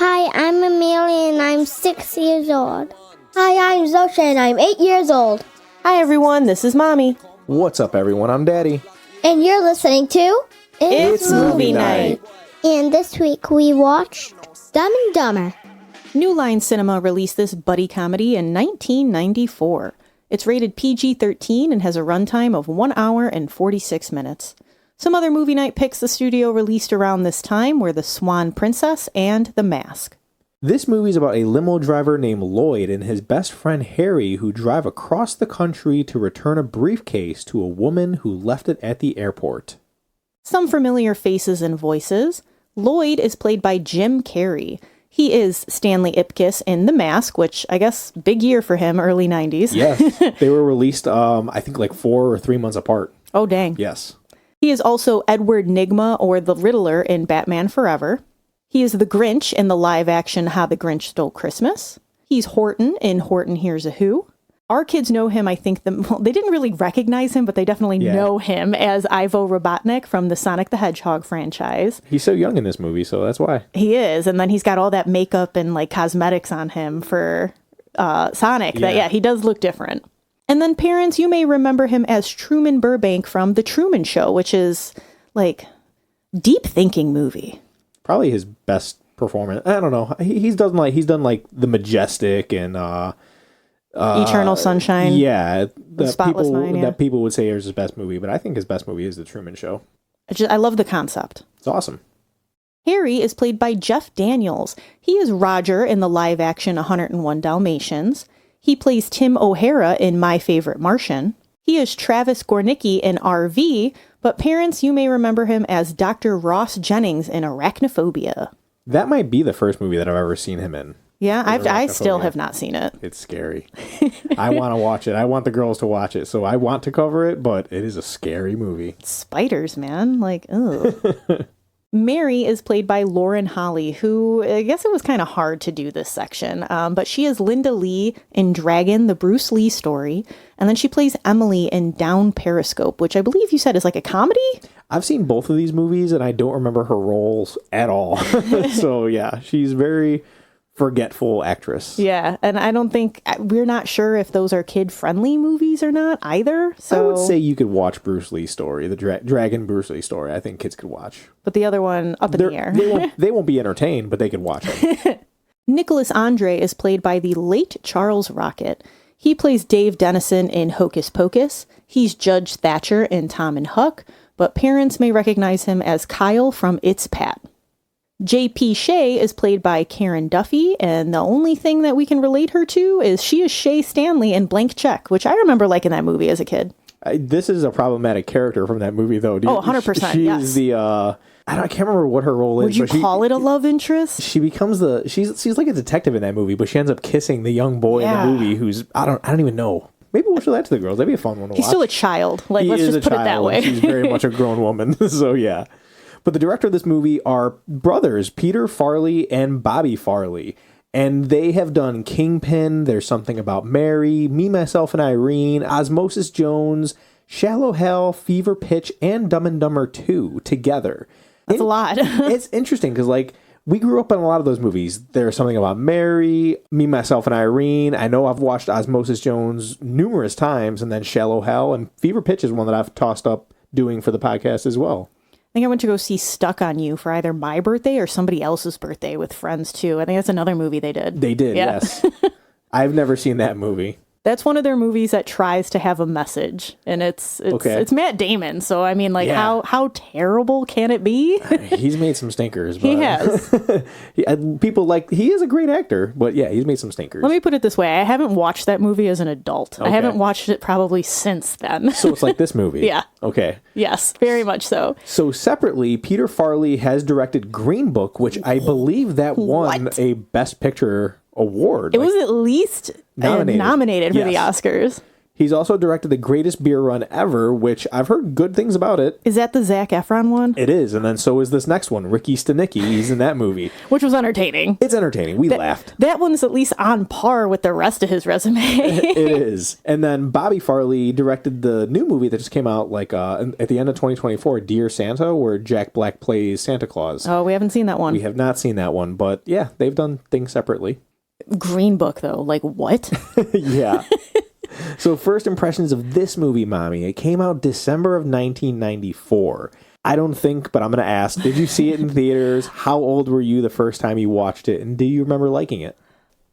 Hi, I'm Amelia and I'm 6 years old. Hi, I'm Zosha and I'm 8 years old. Hi everyone, this is Mommy. What's up everyone, I'm Daddy. And you're listening to It's Movie Night. And this week we watched Dumb and Dumber. New Line Cinema released this buddy comedy in 1994. It's rated PG-13 and has a runtime of 1 hour and 46 minutes. Some other movie night picks the studio released around this time were The Swan Princess and The Mask. This movie's about a limo driver named Lloyd and his best friend Harry who drive across the country to return a briefcase to a woman who left it at the airport. Some familiar faces and voices. Lloyd is played by Jim Carrey. He is Stanley Ipkiss in The Mask, which I guess big year for him, early 90s. Yes, they were released I think like 4 or 3 months apart. Oh, dang. Yes. He is also Edward Nygma, or the Riddler, in Batman Forever. He is the Grinch in the live-action How the Grinch Stole Christmas. He's Horton in Horton Hears a Who. Our kids know him, I think, they didn't really recognize him, but they definitely know him as Ivo Robotnik from the Sonic the Hedgehog franchise. He's so young in this movie, so that's why. He is, and then he's got all that makeup and like cosmetics on him for Sonic. Yeah. He does look different. And then parents, you may remember him as Truman Burbank from The Truman Show, which is like deep thinking movie. Probably his best performance. I don't know. He's done like The Majestic and Eternal Sunshine. Yeah, Spotless Mind, that people would say is his best movie, but I think his best movie is The Truman Show. I love the concept. It's awesome. Harry is played by Jeff Daniels. He is Roger in the live action 101 Dalmatians. He plays Tim O'Hara in My Favorite Martian. He is Travis Gornicki in RV, but parents, you may remember him as Dr. Ross Jennings in Arachnophobia. That might be the first movie that I've ever seen him in. Yeah, I still have not seen it. It's scary. I want to watch it. I want the girls to watch it, so I want to cover it, but it is a scary movie. Spiders, man. Like, ugh. Mary is played by Lauren Holly, who I guess it was kind of hard to do this section, but she is Linda Lee in Dragon, the Bruce Lee story, and then she plays Emily in Down Periscope, which I believe you said is like a comedy? I've seen both of these movies, and I don't remember her roles at all. So, yeah, she's very forgetful actress. Yeah, and I don't think, we're not sure if those are kid-friendly movies or not either. So I would say you could watch Bruce Lee's story, the Dragon Bruce Lee story. I think kids could watch. But the other one, up in the air. They won't be entertained, but they could watch it. Nicholas Andre is played by the late Charles Rocket. He plays Dave Dennison in Hocus Pocus. He's Judge Thatcher in Tom and Huck, but parents may recognize him as Kyle from It's Pat. J.P. Shea is played by Karen Duffy, and the only thing that we can relate her to is she is Shay Stanley in Blank Check, which I remember liking that movie as a kid. This is a problematic character from that movie, though. 100%, She's yes. the, I can't remember what her role is. Would you call it a love interest? She becomes she's like a detective in that movie, but she ends up kissing the young boy in the movie who's, I don't even know. Maybe we'll show that to the girls. That'd be a fun one to watch. He's still a child. Like, let's just put it that way. She's very much a grown woman, so yeah. But the director of this movie are brothers, Peter Farrelly and Bobby Farrelly. And they have done Kingpin, There's Something About Mary, Me, Myself, and Irene, Osmosis Jones, Shallow Hell, Fever Pitch, and Dumb and Dumber 2 together. That's a lot. It's interesting because, like, we grew up on a lot of those movies. There's Something About Mary, Me, Myself, and Irene. I know I've watched Osmosis Jones numerous times, and then Shallow Hell, and Fever Pitch is one that I've tossed up doing for the podcast as well. I think I went to go see Stuck on You for either my birthday or somebody else's birthday with friends, too. I think that's another movie they did. They did, yes. I've never seen that movie. That's one of their movies that tries to have a message, and it's Matt Damon. So I mean, like, how terrible can it be? He's made some stinkers. But He has. He is a great actor, but yeah, he's made some stinkers. Let me put it this way: I haven't watched that movie as an adult. Okay. I haven't watched it probably since then. So it's like this movie. Yeah. Okay. Yes, very much so. So separately, Peter Farrelly has directed Green Book, which I believe that won a Best Picture award. It was at least nominated for the Oscars. He's also directed The Greatest Beer Run Ever, which I've heard good things about it. Is that the Zac Efron one? It is, and then so is this next one, Ricky Stenicki. He's in that movie. Which was entertaining. It's entertaining. We laughed. That one's at least on par with the rest of his resume. It is. And then Bobby Farley directed the new movie that just came out like at the end of 2024, Dear Santa, where Jack Black plays Santa Claus. Oh, we haven't seen that one. We have not seen that one, but yeah, they've done things separately. Green Book, though. Like, what? Yeah. So first impressions of this movie, Mommy. It came out December of 1994. I don't think, but I'm going to ask, did you see it in theaters? How old were you the first time you watched it? And do you remember liking it?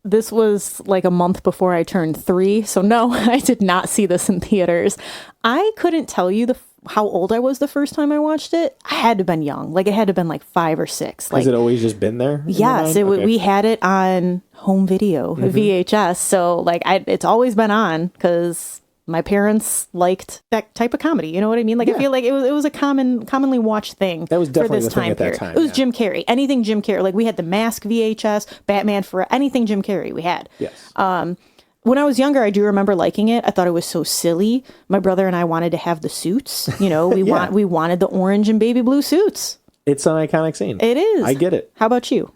This was like a month before I turned 3. So no, I did not see this in theaters. I couldn't tell you how old I was the first time I watched it. I had to have been young. Like, it had to have been like 5 or 6. Like, has it always just been there? Yes, we had it on home video, VHS. So like, it's always been on because my parents liked that type of comedy. You know what I mean? Like, I feel like it was a commonly watched thing. That was definitely for this the thing time at that period. time. It was Jim Carrey. Anything Jim Carrey. Like, we had the Mask VHS, Batman for anything Jim Carrey we had. Yes. When I was younger, I do remember liking it. I thought it was so silly. My brother and I wanted to have the suits. You know, we wanted the orange and baby blue suits. It's an iconic scene. It is. I get it. How about you?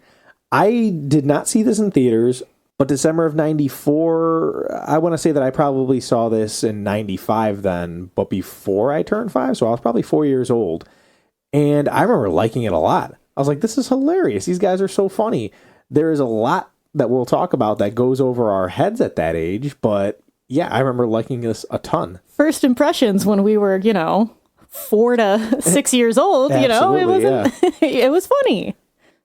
I did not see this in theaters, but December of 94, I want to say that I probably saw this in 95 then, but before I turned 5, so I was probably 4 years old. And I remember liking it a lot. I was like, this is hilarious. These guys are so funny. There is a lot that we'll talk about that goes over our heads at that age, but yeah, I remember liking this a ton. First impressions when we were, 4 to 6 years old, it wasn't, it was funny.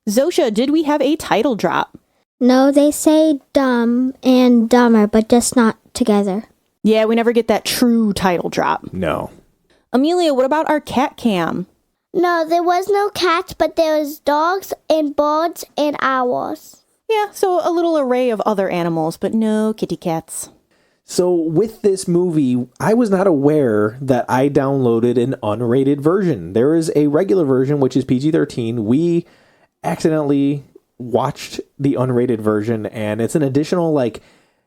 Zosha, did we have a title drop? No, they say dumb and dumber, but just not together. Yeah, we never get that true title drop. No. Amelia, what about our cat cam? No, there was no cats, but there was dogs and birds and owls. Yeah, so a little array of other animals, but no kitty cats. So with this movie, I was not aware that I downloaded an unrated version. There is a regular version, which is PG-13. We accidentally watched the unrated version, and it's an additional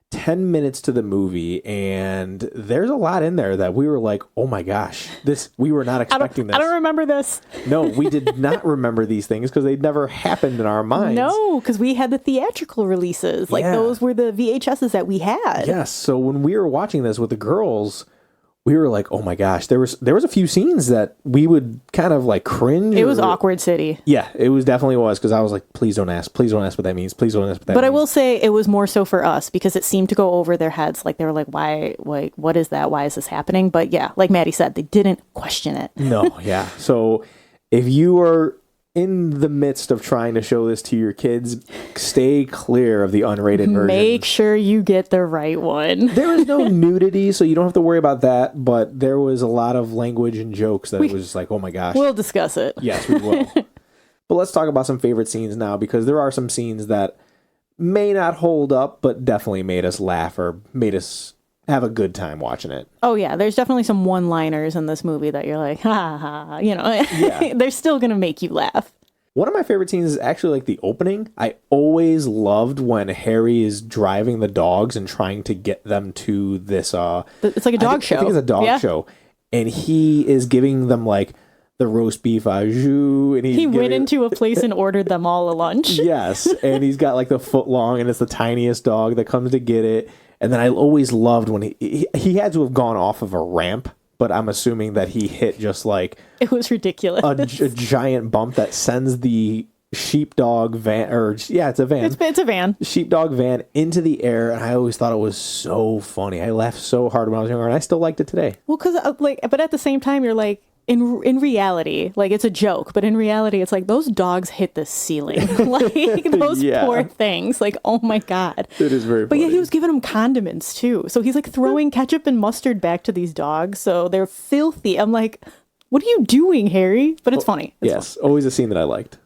10 minutes to the movie, and there's a lot in there that we were like, oh my gosh, we were not expecting this. I don't remember this. No, we did not remember these things because they'd never happened in our minds. No, because we had the theatrical releases. Like, those were the VHSs that we had. Yes, so when we were watching this with the girls, we were like, oh my gosh, there was a few scenes that we would kind of cringe. It was awkward city. Yeah, it definitely was, because I was like, please don't ask what that means. Please don't ask what that means. But I will say it was more so for us because it seemed to go over their heads. Like, they were like, why, what is that? Why is this happening? But yeah, like Maddie said, they didn't question it. No, yeah. So if you are in the midst of trying to show this to your kids, stay clear of the unrated version. Make sure you get the right one. There was no nudity, so you don't have to worry about that, but there was a lot of language and jokes that it was just like, oh my gosh. We'll discuss it. Yes, we will. But let's talk about some favorite scenes now, because there are some scenes that may not hold up, but definitely made us laugh or made us have a good time watching it. Oh yeah, there's definitely some one-liners in this movie that you're like, ha ha ha, Yeah. They're still gonna make you laugh. One of my favorite scenes is actually the opening. I always loved when Harry is driving the dogs and trying to get them to this it's like a dog show. I think it's a dog show. And he is giving them the roast beef au jus, and he went into a place and ordered them all a lunch. Yes, and he's got the foot long, and it's the tiniest dog that comes to get it. And then I always loved when he had to have gone off of a ramp, but I'm assuming that he hit just it was ridiculous. a giant bump that sends the sheepdog van, it's a van. It's a van. Sheepdog van into the air, and I always thought it was so funny. I laughed so hard when I was younger, and I still liked it today. Well, because but at the same time, you're like, in reality, it's a joke, but in reality, it's like those dogs hit the ceiling. Those poor things. Oh my God. It is very funny. But yeah, he was giving them condiments too. So he's throwing ketchup and mustard back to these dogs. So they're filthy. I'm like, what are you doing, Harry? But it's funny. It's yes, always a scene that I liked.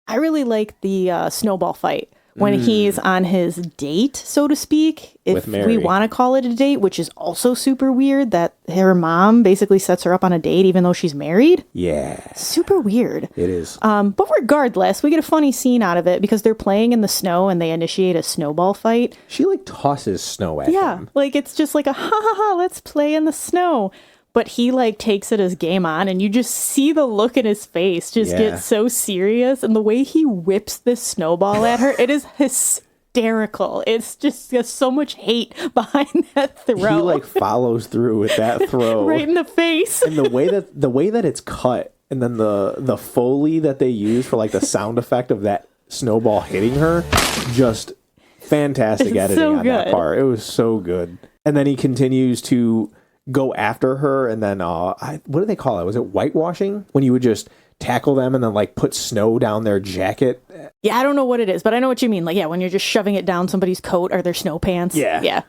I really like the snowball fight when he's on his date, so to speak, if With Mary. we want to call it a date, which is also super weird that her mom basically sets her up on a date even though she's married. Yeah. Super weird. It is. But regardless, we get a funny scene out of it because they're playing in the snow and they initiate a snowball fight. She like tosses snow at him. Like it's just like a ha ha ha, let's play in the snow. But he like takes it as game on and you just see the look in his face just get so serious. And the way he whips this snowball at her, it is hysterical. It's just there's so much hate behind that throw. He like follows through with that throw. Right in the face. And the way that it's cut and then the Foley that they use for like the sound effect of that snowball hitting her, just fantastic It's editing so on that good. part. It was so good. And then he continues to go after her and then what do they call it? Was it whitewashing? When you would just tackle them and then like put snow down their jacket? Yeah, I don't know what it is, but I know what you mean. Like, yeah, when you're just shoving it down somebody's coat or their snow pants. Yeah.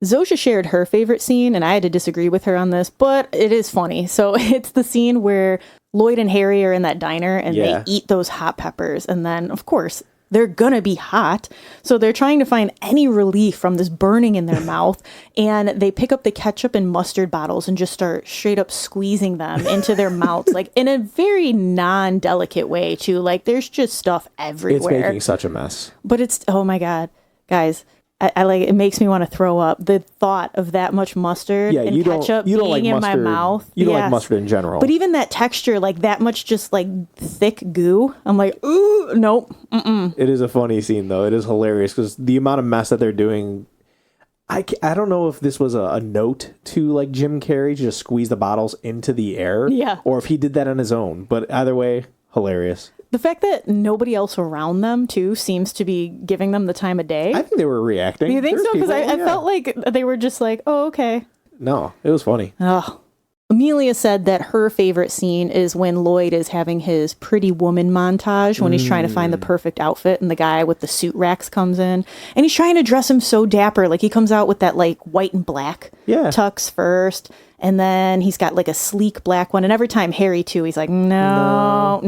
Zosha shared her favorite scene, and I had to disagree with her on this, but it is funny. So it's the scene where Lloyd and Harry are in that diner and they eat those hot peppers. And then, of course, they're gonna be hot. So they're trying to find any relief from this burning in their mouth. And they pick up the ketchup and mustard bottles and just start straight up squeezing them into their mouths, like in a very non-delicate way too. Like there's just stuff everywhere. It's making such a mess. But it's, oh my God, guys. I like it makes me want to throw up. The thought of that much mustard and ketchup being like in mustard, my mouth. You don't like mustard in general. But even that texture, like that much just like thick goo, I'm like, ooh, nope. It is a funny scene though. It is hilarious because the amount of mess that they're doing. I don't know if this was a note to like Jim Carrey to just squeeze the bottles into the air. Yeah. Or if he did that on his own. But either way, hilarious. The fact that nobody else around them, too, seems to be giving them the time of day. I think they were reacting. You think There's so? Because people- I felt like they were just like, oh, okay. No, it was funny. Oh. Amelia said that her favorite scene is when Lloyd is having his pretty woman montage when he's trying to find the perfect outfit and the guy with the suit racks comes in and he's trying to dress him so dapper. Like he comes out with that like white and black tux first and then he's got like a sleek black one. And every time Harry too, he's like, no.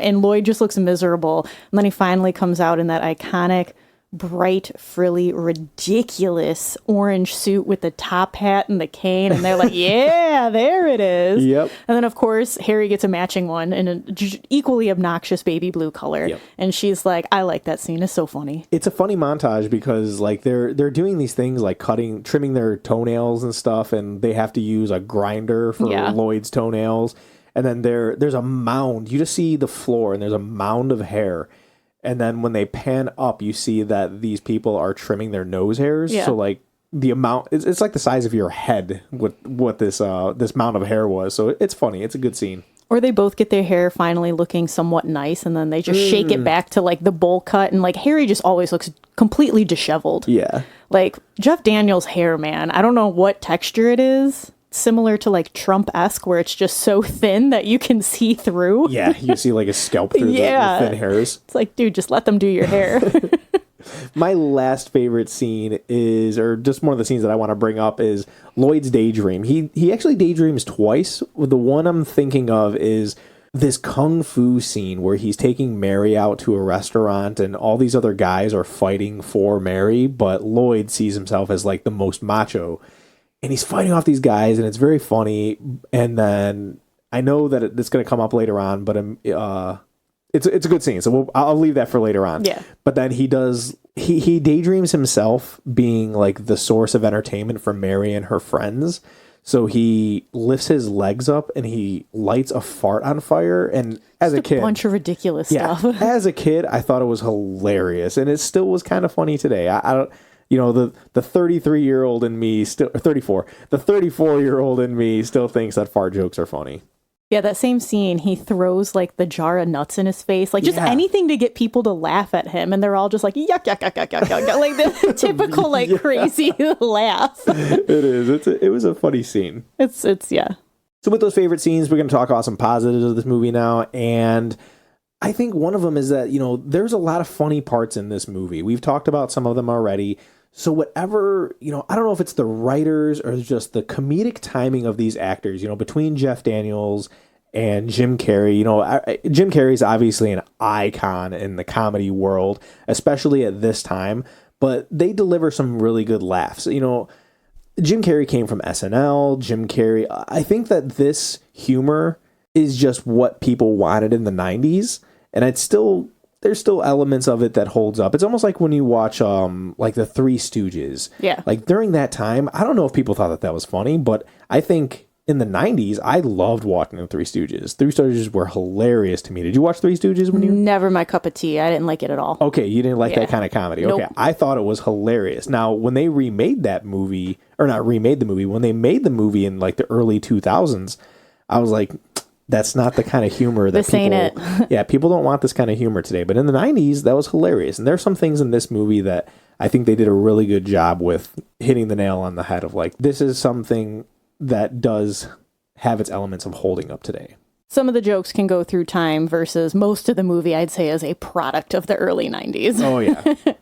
And Lloyd just looks miserable. And then he finally comes out in that iconic bright, frilly, ridiculous orange suit with the top hat and the cane. And they're like, yeah, there it is. Yep. And then, of course, Harry gets a matching one in an equally obnoxious baby blue color. Yep. And she's like, I like that scene. It's so funny. It's a funny montage because like they're doing these things like trimming their toenails and stuff, and they have to use a grinder for Lloyd's toenails. And then there's a mound. You just see the floor, and there's a mound of hair. And then when they pan up, you see that these people are trimming their nose hairs. Yeah. So like the amount, it's like the size of your head. What this mound of hair was. So it's funny. It's a good scene. Or they both get their hair finally looking somewhat nice, and then they just shake it back to like the bowl cut, and like Harry just always looks completely disheveled. Yeah. Like Jeff Daniels' hair, man. I don't know what texture it is. Similar to like Trump-esque, where it's just so thin that you can see through. Yeah, you see like a scalp through the thin hairs. It's like, dude, just let them do your hair. My last favorite scene is, or just one of the scenes that I want to bring up is Lloyd's daydream. He actually daydreams twice. The one I'm thinking of is this kung fu scene where he's taking Mary out to a restaurant and all these other guys are fighting for Mary, but Lloyd sees himself as like the most macho. And he's fighting off these guys, and it's very funny. And then I know that it's going to come up later on, but it's a good scene. So I'll leave that for later on. Yeah. But then he daydreams himself being like the source of entertainment for Mary and her friends. So he lifts his legs up and he lights a fart on fire. And as a kid, a bunch of ridiculous stuff. As a kid, I thought it was hilarious, and it still was kind of funny today. I don't. You know, the 33-year-old in me still, 34, the 34-year-old in me still thinks that fart jokes are funny. Yeah, that same scene, he throws like the jar of nuts in his face, like just anything to get people to laugh at him. And they're all just like, yuck, yuck, yuck, yuck, yuck, yuck. Like the typical like crazy laugh. It is. It was a funny scene. It's yeah. So with those favorite scenes, we're going to talk about some positives of this movie now. And I think one of them is that, you know, there's a lot of funny parts in this movie. We've talked about some of them already. So whatever, you know, I don't know if it's the writers or just the comedic timing of these actors, you know, between Jeff Daniels and Jim Carrey. You know, Jim Carrey is obviously an icon in the comedy world, especially at this time, but they deliver some really good laughs. You know, Jim Carrey came from SNL. Jim Carrey, I think that this humor is just what people wanted in the 90s, and there's still elements of it that holds up. It's almost like when you watch like the Three Stooges. Yeah. Like during that time, I don't know if people thought that was funny, but I think in the 90s, I loved watching the Three Stooges. Three Stooges were hilarious to me. Did you watch Three Stooges when you Never my cup of tea. I didn't like it at all. Okay, you didn't like that kind of comedy. Nope. Okay, I thought it was hilarious. Now, when they remade that movie, or not remade the movie, when they made the movie in like the early 2000s, I was like, that's not the kind of humor that This ain't it. Yeah, people don't want this kind of humor today. But in the 90s, that was hilarious. And there's some things in this movie that I think they did a really good job with hitting the nail on the head of like, this is something that does have its elements of holding up today. Some of the jokes can go through time versus most of the movie, I'd say, is a product of the early 90s. Oh, yeah.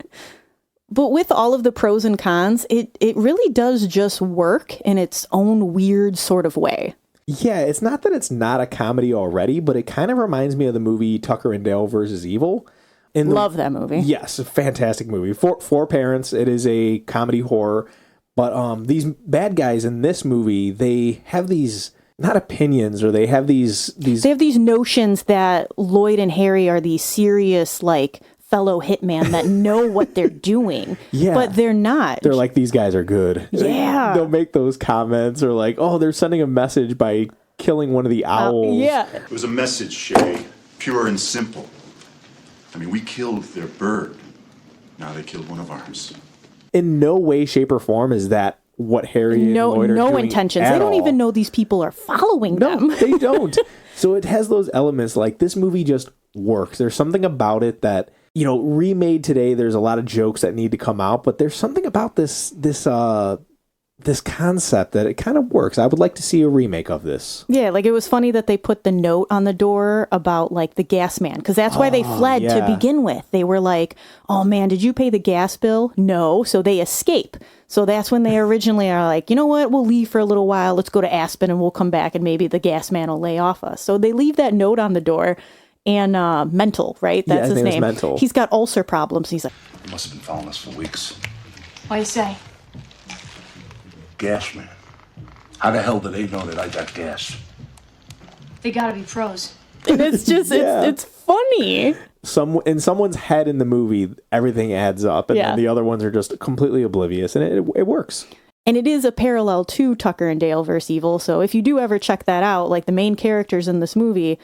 But with all of the pros and cons, it really does just work in its own weird sort of way. Yeah, it's not that it's not a comedy already, but it kind of reminds me of the movie Tucker and Dale versus Evil. Love that movie. Yes, a fantastic movie. For parents, it is a comedy horror. But these bad guys in this movie, they have these, not opinions, or they have these... They have these notions that Lloyd and Harry are these serious, like, fellow hitman that know what they're doing. Yeah. But they're not. They're like, these guys are good. Yeah. They'll make those comments, or like, oh, they're sending a message by killing one of the owls. Yeah. It was a message, Shay. Pure and simple. I mean, we killed their bird. Now they killed one of ours. In no way, shape, or form is that what Harry and Lloyd are doing. No intentions. They don't even know these people are following them. No, they don't. So it has those elements. Like, this movie just works. There's something about it that, you know, remade today, there's a lot of jokes that need to come out, but there's something about this concept that it kind of works. I would like to see a remake of this. Yeah, like it was funny that they put the note on the door about like the gas man, because that's why they fled to begin with. They were like, oh man, did you pay the gas bill? No. So they escape. So that's when they originally are like, you know what, we'll leave for a little while. Let's go to Aspen and we'll come back and maybe the gas man will lay off us. So they leave that note on the door. And Mental, right? That's his name. Mental. He's got ulcer problems. He's like, They must have been following us for weeks. What do you say? Gas man. How the hell do they know that I got gas? They gotta be pros. and it's just, it's funny. In someone's head in the movie, everything adds up, and then the other ones are just completely oblivious, and it works. And it is a parallel to Tucker and Dale vs. Evil. So if you do ever check that out, like the main characters in this movie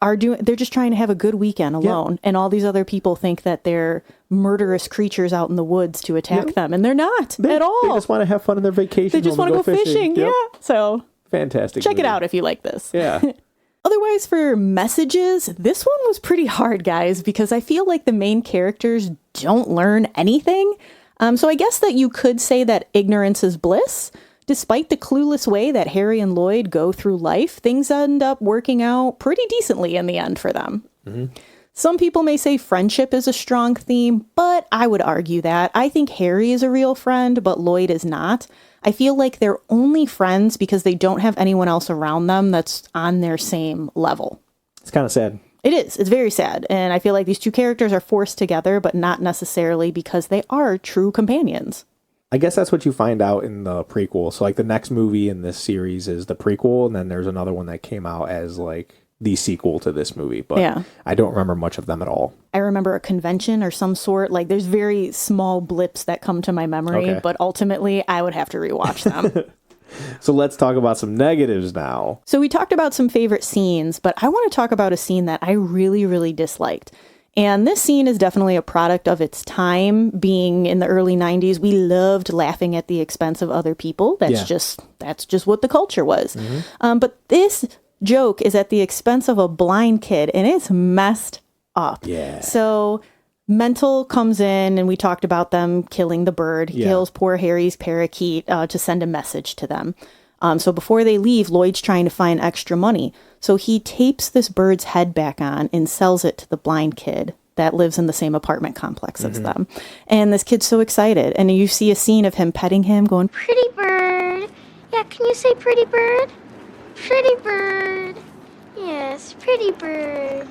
they're just trying to have a good weekend alone. And all these other people think that they're murderous creatures out in the woods to attack them. And they're not at all. They just want to have fun in their vacation. They just want to go fishing. Yep. Yeah. So fantastic. Check it movie. out if you like this. Yeah. Otherwise, for messages, this one was pretty hard, guys, because I feel like the main characters don't learn anything. So I guess that you could say that ignorance is bliss. Despite the clueless way that Harry and Lloyd go through life, things end up working out pretty decently in the end for them. Mm-hmm. Some people may say friendship is a strong theme, but I would argue that. I think Harry is a real friend, but Lloyd is not. I feel like they're only friends because they don't have anyone else around them that's on their same level. It's kind of sad. It is. It's very sad. And I feel like these two characters are forced together, but not necessarily because they are true companions. I guess that's what you find out in the prequel. So, like, the next movie in this series is the prequel, and then there's another one that came out as, like, the sequel to this movie. But I don't remember much of them at all. I remember a convention or some sort. Like, there's very small blips that come to my memory, but ultimately, I would have to rewatch them. So let's talk about some negatives now. So we talked about some favorite scenes, but I want to talk about a scene that I really, really disliked. And this scene is definitely a product of its time. Being in the early 90s, we loved laughing at the expense of other people. That's just what the culture was. Mm-hmm. But this joke is at the expense of a blind kid, and it's messed up. Yeah. So Mental comes in, and we talked about them killing the bird. He kills poor Harry's parakeet to send a message to them. So before they leave, Lloyd's trying to find extra money. So he tapes this bird's head back on and sells it to the blind kid that lives in the same apartment complex as them. And this kid's so excited. And you see a scene of him petting him going, Pretty bird. Yeah, can you say pretty bird? Pretty bird. Yes, pretty bird.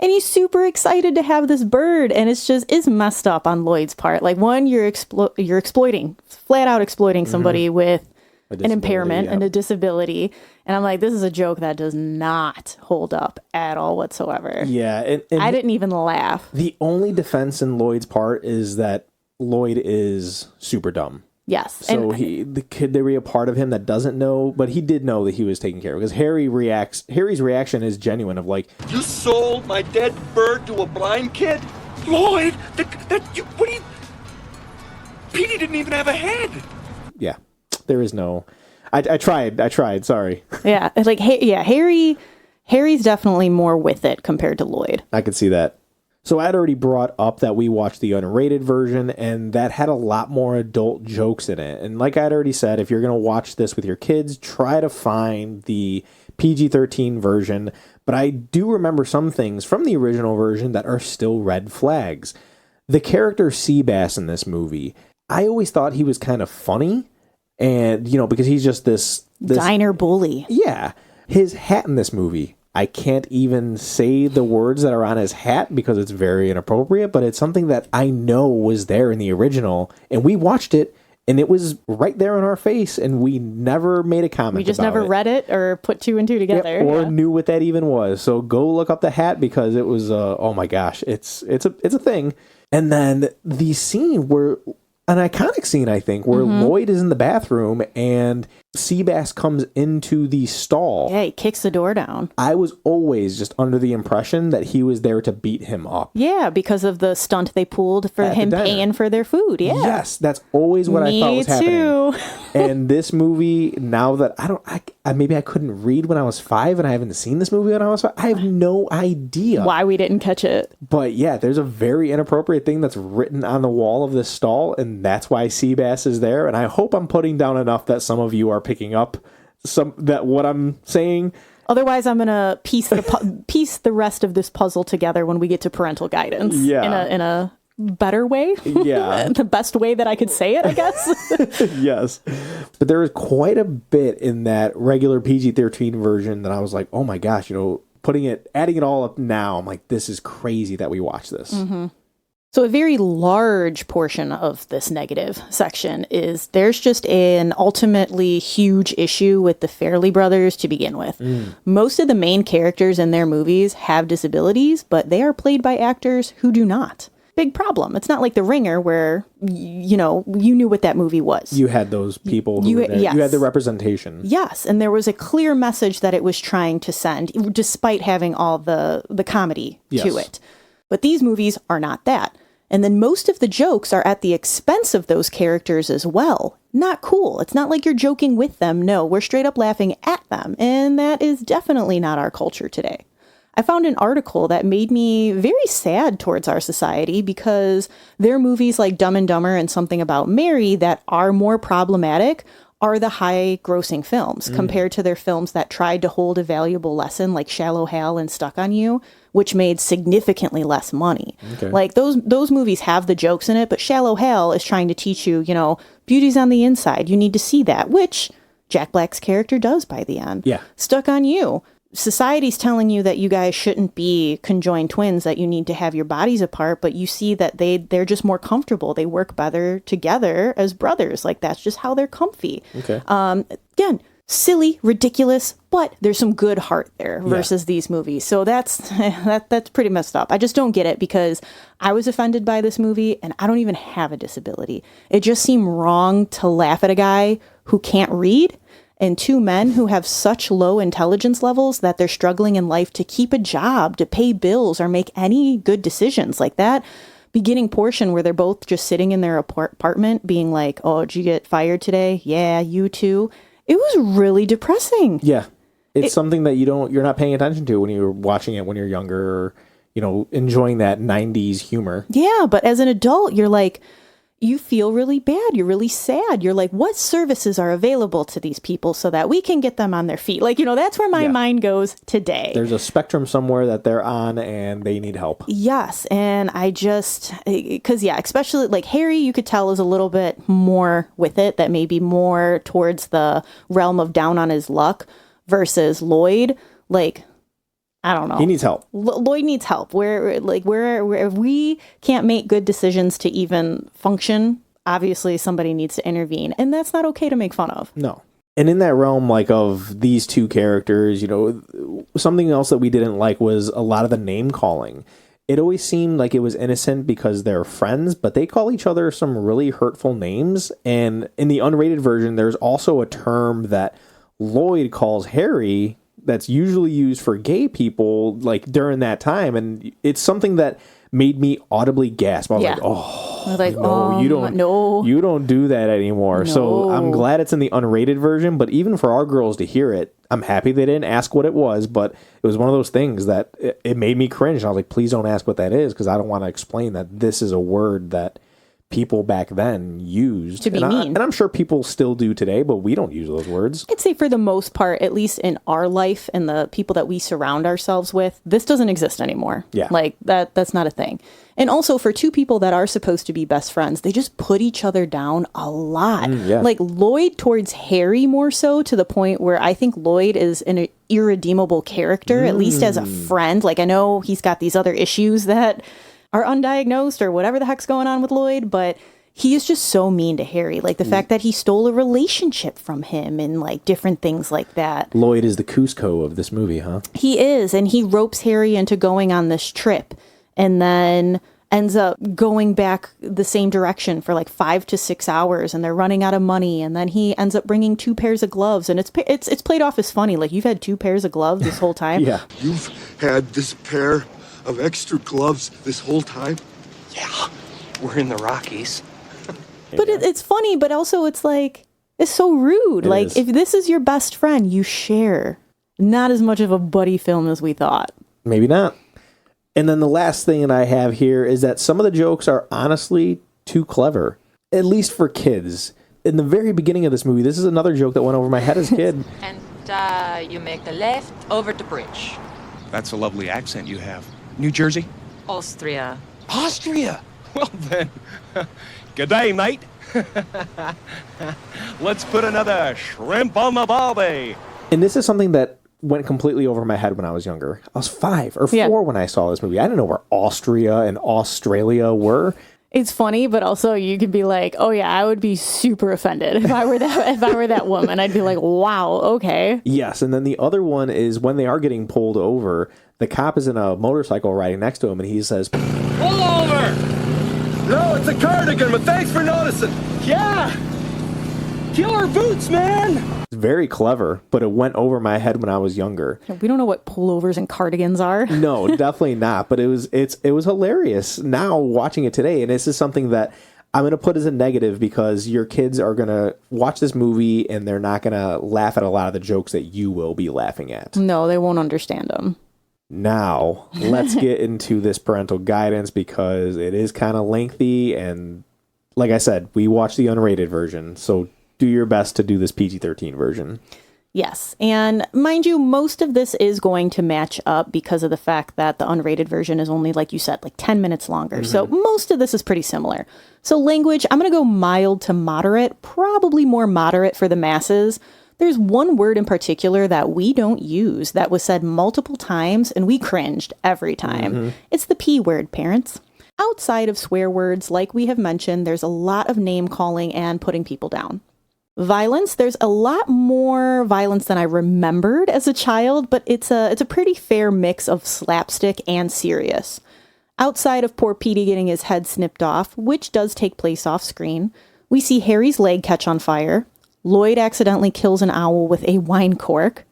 And he's super excited to have this bird, and it's messed up on Lloyd's part. Like, one, you're exploiting, flat out exploiting somebody with an impairment and a disability. And I'm like, this is a joke that does not hold up at all whatsoever. Yeah. And I didn't even laugh. The only defense in Lloyd's part is that Lloyd is super dumb. Yes. So could there be a part of him that doesn't know, but he did know that he was taken care of, because Harry's reaction is genuine of like, You sold my dead bird to a blind kid? Lloyd, Petey didn't even have a head. yeah, there is no, I tried, sorry. Yeah. Like, Harry's definitely more with it compared to Lloyd. I could see that. So I'd already brought up that we watched the unrated version, and that had a lot more adult jokes in it. And like I'd already said, if you're going to watch this with your kids, try to find the PG-13 version. But I do remember some things from the original version that are still red flags. The character Seabass in this movie, I always thought he was kind of funny. And, because he's just this Diner bully. Yeah. His hat in this movie, I can't even say the words that are on his hat because it's very inappropriate, but it's something that I know was there in the original, and we watched it, and it was right there in our face, and we never made a comment. We just never read it or put two and two together. Or knew what that even was. So go look up the hat, because it was, oh my gosh, it's a thing. And then the scene where, an iconic scene, I think, where Lloyd is in the bathroom and Seabass comes into the stall. Yeah, he kicks the door down. I was always just under the impression that he was there to beat him up. Yeah, because of the stunt they pulled for At him the diner. paying for their food. Yeah. Yes, that's always what I thought was happening. Me too. And this movie, now that maybe I couldn't read when I was 5, and I haven't seen this movie when I was 5, I have no idea Why we didn't catch it. But yeah, there's a very inappropriate thing that's written on the wall of this stall, and that's why Seabass is there. And I hope I'm putting down enough that some of you are picking up what I'm saying. Otherwise, I'm gonna piece the rest of this puzzle together when we get to parental guidance. Yeah. in a better way. Yeah. The best way that I could say it, I guess. Yes. But there is quite a bit in that regular PG-13 version that I was like, oh my gosh, adding it all up now, I'm like, this is crazy that we watch this. Mm-hmm. So a very large portion of this negative section is there's just an ultimately huge issue with the Farrelly brothers to begin with. Most of the main characters in their movies have disabilities, but they are played by actors who do not. Big problem. It's not like The Ringer where, you knew what that movie was. You had those people who were there. Yes. You had the representation. Yes, and there was a clear message that it was trying to send, despite having all the comedy to it. But these movies are not that. And then most of the jokes are at the expense of those characters as well. Not cool. It's not like you're joking with them. No, we're straight up laughing at them. And that is definitely not our culture today. I found an article that made me very sad towards our society because there are movies like Dumb and Dumber and Something About Mary that are more problematic are the high grossing films compared to their films that tried to hold a valuable lesson like Shallow Hal and Stuck on You, which made significantly less money. Okay. Like those movies have the jokes in it, but Shallow Hal is trying to teach you, beauty's on the inside. You need to see that, which Jack Black's character does by the end. Yeah. Stuck on You. Society's telling you that you guys shouldn't be conjoined twins, that you need to have your bodies apart, but you see that they're just more comfortable. They work better together as brothers. Like, that's just how they're comfy. Okay. Again, silly, ridiculous, but there's some good heart there versus these movies. So that's pretty messed up. I just don't get it because I was offended by this movie and I don't even have a disability. It just seemed wrong to laugh at a guy who can't read and two men who have such low intelligence levels that they're struggling in life to keep a job, to pay bills, or make any good decisions. Like that beginning portion where they're both just sitting in their apartment being like, oh, did you get fired today? Yeah, you too. It was really depressing. Yeah. It's something that you're not paying attention to when you're watching it when you're younger, or, enjoying that 90s humor. Yeah, but as an adult, you're like, you feel really bad. You're really sad. You're like, what services are available to these people so that we can get them on their feet? Like, that's where my mind goes today. There's a spectrum somewhere that they're on and they need help. Yes. And I just, because especially like Harry, you could tell is a little bit more with it, that may be more towards the realm of down on his luck versus Lloyd. Like, I don't know. He needs help. Lloyd needs help. Where we can't make good decisions to even function, obviously somebody needs to intervene, and that's not okay to make fun of. No. And in that realm, like, of these two characters, you know, something else that we didn't like was a lot of the name calling. It always seemed like it was innocent because they're friends, but they call each other some really hurtful names. And in the unrated version, there's also a term that Lloyd calls Harry that's usually used for gay people, like, during that time. And it's something that made me audibly gasp. I was like, oh, I was like, no, you don't do that anymore. No. So I'm glad it's in the unrated version, but even for our girls to hear it, I'm happy they didn't ask what it was, but it was one of those things that it made me cringe. And I was like, please don't ask what that is, because I don't want to explain that this is a word that people back then used to be mean. And I'm sure people still do today, but we don't use those words. I'd say for the most part, at least in our life and the people that we surround ourselves with, this doesn't exist anymore. Yeah. Like that's not a thing. And also for two people that are supposed to be best friends, they just put each other down a lot. Yeah. Like Lloyd towards Harry more so, to the point where I think Lloyd is an irredeemable character, at least as a friend. Like, I know he's got these other issues that are undiagnosed or whatever the heck's going on with Lloyd, but he is just so mean to Harry. Like the fact that he stole a relationship from him and like different things like that. Lloyd is the Cusco of this movie, huh? He is, and he ropes Harry into going on this trip and then ends up going back the same direction for like 5 to 6 hours, and they're running out of money, and then he ends up bringing 2 pairs of gloves, and it's played off as funny. Like, you've had 2 pairs of gloves this whole time? Yeah. You've had this pair of extra gloves this whole time? Yeah, we're in the Rockies. But it's funny, but also it's like, it's so rude. Like, is. if this is your best friend, you share. Not as much of a buddy film as we thought. Maybe not. And then the last thing that I have here is that some of the jokes are honestly too clever, at least for kids. In the very beginning of this movie, this is another joke that went over my head as a kid. And you make the left over the bridge. That's a lovely accent you have. New Jersey? Austria. Austria? Well then, good day, mate. Let's put another shrimp on the barbie. And this is something that went completely over my head when I was younger. I was 5 or 4 when I saw this movie. I didn't know where Austria and Australia were. It's funny, but also you could be like, oh yeah, I would be super offended if I were that woman. I'd be like, wow, okay. Yes, and then the other one is when they are getting pulled over, the cop is in a motorcycle riding next to him, and he says, Pull over! No, it's a cardigan, but thanks for noticing. Yeah! Killer boots, man! it's very clever, but it went over my head when I was younger. We don't know what pullovers and cardigans are. No, definitely not, but it was hilarious now watching it today, and this is something that I'm going to put as a negative because your kids are going to watch this movie and they're not going to laugh at a lot of the jokes that you will be laughing at. No, they won't understand them. Now, let's get into this parental guidance because it is kind of lengthy. And like I said, we watched the unrated version. So do your best to do this PG-13 version. Yes. And mind you, most of this is going to match up because of the fact that the unrated version is only, like you said, like 10 minutes longer. Mm-hmm. So most of this is pretty similar. So language, I'm going to go mild to moderate, probably more moderate for the masses. There's one word in particular that we don't use that was said multiple times and we cringed every time. Mm-hmm. It's the P word, parents. Outside of swear words, like we have mentioned, there's a lot of name calling and putting people down. Violence, there's a lot more violence than I remembered as a child, but it's a pretty fair mix of slapstick and serious. Outside of poor Petey getting his head snipped off, which does take place off screen, we see Harry's leg catch on fire. Lloyd accidentally kills an owl with a wine cork.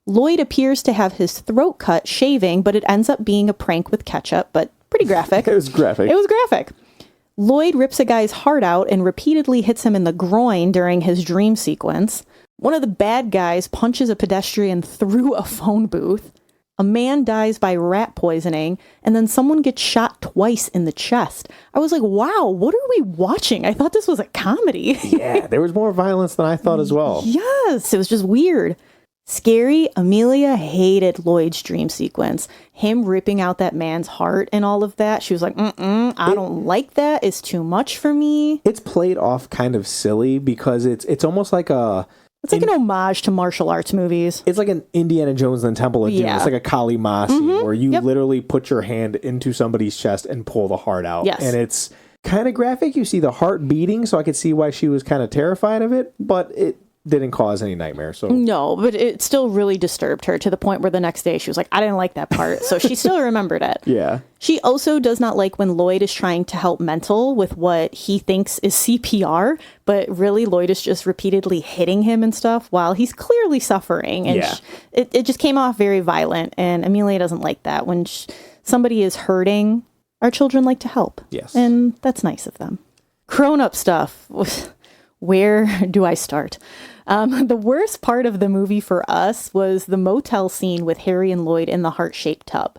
Lloyd appears to have his throat cut shaving, but it ends up being a prank with ketchup, but pretty graphic. It was graphic. It was graphic. Lloyd rips a guy's heart out and repeatedly hits him in the groin during his dream sequence. One of the bad guys punches a pedestrian through a phone booth. A man dies by rat poisoning, and then someone gets shot twice in the chest. I was like, wow, what are we watching? I thought this was a comedy. Yeah, there was more violence than I thought as well. Yes, it was just weird. Scary, Amelia hated Lloyd's dream sequence. Him ripping out that man's heart and all of that. She was like, I don't like that. It's too much for me. It's played off kind of silly because it's almost like a It's like an homage to martial arts movies. It's like an Indiana Jones and the Temple of Doom. Yeah. It's like a Kali Ma scene where you literally put your hand into somebody's chest and pull the heart out. Yes. And it's kind of graphic. You see the heart beating, so I could see why she was kind of terrified of it, but it didn't cause any nightmares. So No, but it still really disturbed her to the point where the next day she was like, I didn't like that part. So she still remembered it. Yeah. She also does not like when Lloyd is trying to help Mental with what he thinks is CPR, but really Lloyd is just repeatedly hitting him and stuff while he's clearly suffering. And it just came off very violent. And Amelia doesn't like that. When somebody is hurting, our children like to help. Yes. And that's nice of them. Grown-up stuff. Where do I start? The worst part of the movie for us was the motel scene with Harry and Lloyd in the heart-shaped tub.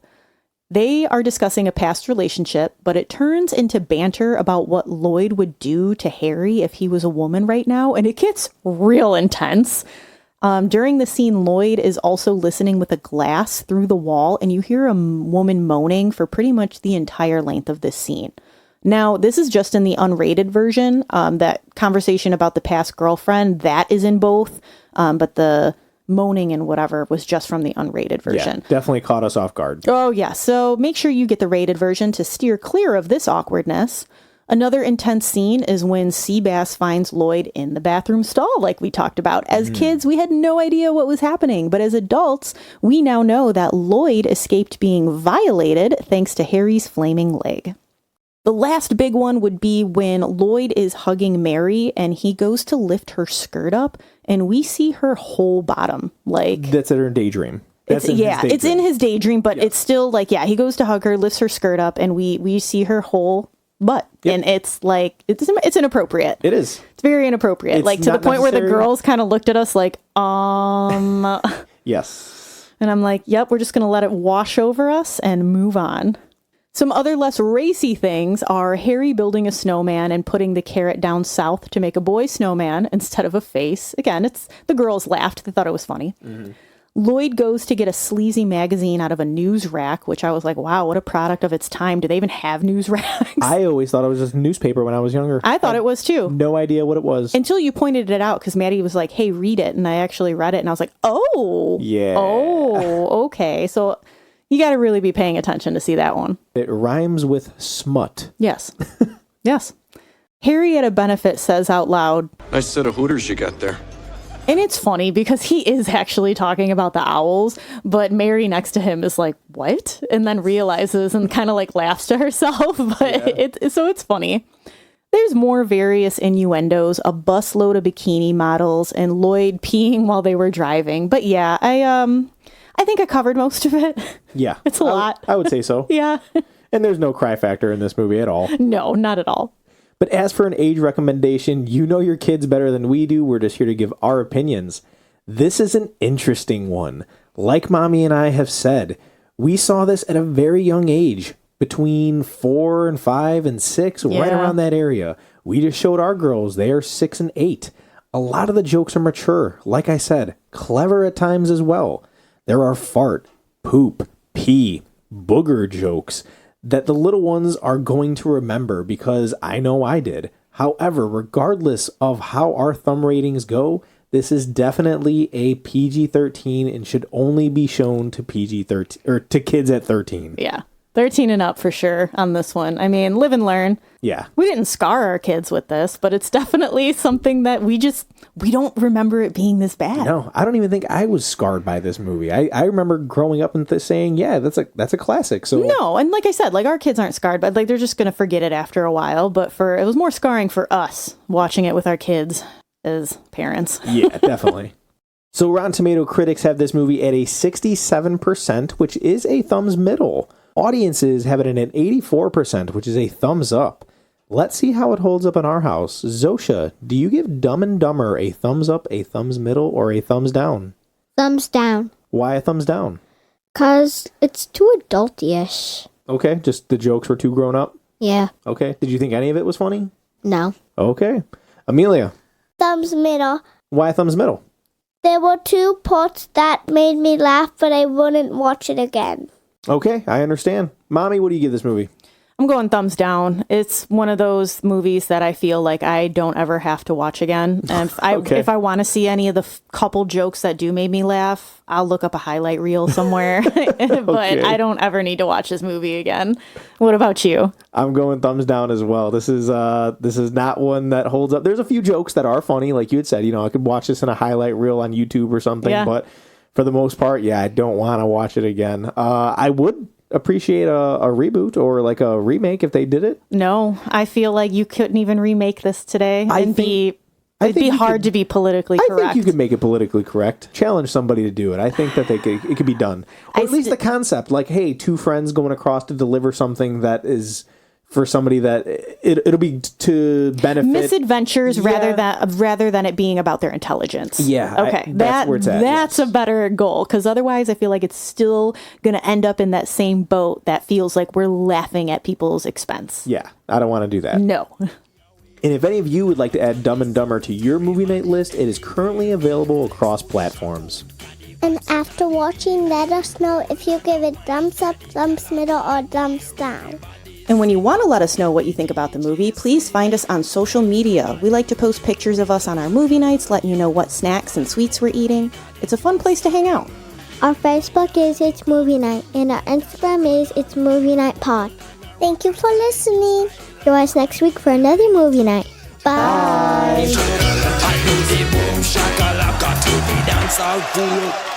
They are discussing a past relationship, but it turns into banter about what Lloyd would do to Harry if he was a woman right now, and it gets real intense. During the scene, Lloyd is also listening with a glass through the wall, and you hear a woman moaning for pretty much the entire length of this scene. Now, this is just in the unrated version. That conversation about the past girlfriend, that is in both, but the moaning and whatever was just from the unrated version. Yeah, definitely caught us off guard. Oh, yeah. So make sure you get the rated version to steer clear of this awkwardness. Another intense scene is when Seabass finds Lloyd in the bathroom stall, like we talked about. As kids, we had no idea what was happening, but as adults, we now know that Lloyd escaped being violated thanks to Harry's flaming leg. The last big one would be when Lloyd is hugging Mary and he goes to lift her skirt up and we see her whole bottom. Like That's in her daydream. It's in his daydream, but it's still like, he goes to hug her, lifts her skirt up, and we see her whole butt. Yep. And it's like, it's inappropriate. It is. It's very inappropriate. It's like to the point where the girls kind of looked at us like, Yes. And I'm like, yep, we're just going to let it wash over us and move on. Some other less racy things are Harry building a snowman and putting the carrot down south to make a boy snowman instead of a face. Again, the girls laughed. They thought it was funny. Mm-hmm. Lloyd goes to get a sleazy magazine out of a news rack, which I was like, wow, what a product of its time. Do they even have news racks? I always thought it was just a newspaper when I was younger. I thought it was too. No idea what it was. Until you pointed it out, because Maddie was like, hey, read it. And I actually read it and I was like, oh. Yeah. Oh, okay. So you got to really be paying attention to see that one. It rhymes with smut. Yes. Yes. Harry at a benefit says out loud, Nice set of hooters you got there. and it's funny because he is actually talking about the owls, but Mary next to him is like, what? And then realizes and kind of like laughs to herself. But so it's funny. There's more various innuendos, a busload of bikini models, and Lloyd peeing while they were driving. But yeah, I think I covered most of it. Yeah. It's a lot. I would say so. Yeah. And there's no cry factor in this movie at all. No, not at all. But as for an age recommendation, you know your kids better than we do. We're just here to give our opinions. This is an interesting one. Like Mommy and I have said, we saw this at a very young age, between 4 and 5 and 6, right around that area. We just showed our girls, they are 6 and 8. A lot of the jokes are mature. Like I said, clever at times as well. There are fart, poop, pee, booger jokes that the little ones are going to remember because I know I did. However, regardless of how our thumb ratings go, this is definitely a PG-13 and should only be shown to PG-13 or to kids at 13. Yeah. 13 and up for sure on this one. I mean, live and learn. Yeah. We didn't scar our kids with this, but it's definitely something that we don't remember it being this bad. No, I don't even think I was scarred by this movie. I remember growing up and saying, yeah, that's a classic. So no, and like I said, like our kids aren't scarred, but like they're just going to forget it after a while. But it was more scarring for us watching it with our kids as parents. Yeah, definitely. So Rotten Tomato critics have this movie at a 67%, which is a thumbs middle. Audiences have it at an 84%, which is a thumbs up. Let's see how it holds up in our house. Zosha, do you give Dumb and Dumber a thumbs up, a thumbs middle, or a thumbs down? Thumbs down. Why a thumbs down? 'Cause it's too adulty-ish. Okay, just the jokes were too grown up? Yeah. Okay, did you think any of it was funny? No. Okay. Amelia, Thumbs middle. why a thumbs middle? There were 2 parts that made me laugh, but I wouldn't watch it again. Okay, I understand. Mommy, what do you give this movie? I'm going thumbs down. It's one of those movies that I feel like I don't ever have to watch again. And if I want to see any of the couple jokes that do make me laugh, I'll look up a highlight reel somewhere. But I don't ever need to watch this movie again. What about you? I'm going thumbs down as well. This is not one that holds up. There's a few jokes that are funny, like you had said. I could watch this in a highlight reel on YouTube or something. Yeah. But for the most part, I don't want to watch it again. I would appreciate a reboot or like a remake if they did it. No, I feel like you couldn't even remake this today. It'd be you hard to be politically correct. I think you could make it politically correct. Challenge somebody to do it. I think that it could be done. Or at least the concept, like, hey, two friends going across to deliver something that is for somebody that it'll be to benefit misadventures rather than it being about their intelligence. Yeah. Okay. That's where it's at. That's a better goal, because otherwise I feel like it's still going to end up in that same boat that feels like we're laughing at people's expense. Yeah. I don't want to do that. No. And if any of you would like to add Dumb and Dumber to your movie night list, it is currently available across platforms. And after watching, let us know if you give it thumbs up, thumbs middle, or thumbs down. And when you want to let us know what you think about the movie, please find us on social media. We like to post pictures of us on our movie nights, letting you know what snacks and sweets we're eating. It's a fun place to hang out. Our Facebook is It's Movie Night, and our Instagram is It's Movie Night Pod. Thank you for listening. Join us next week for another movie night. Bye. Bye.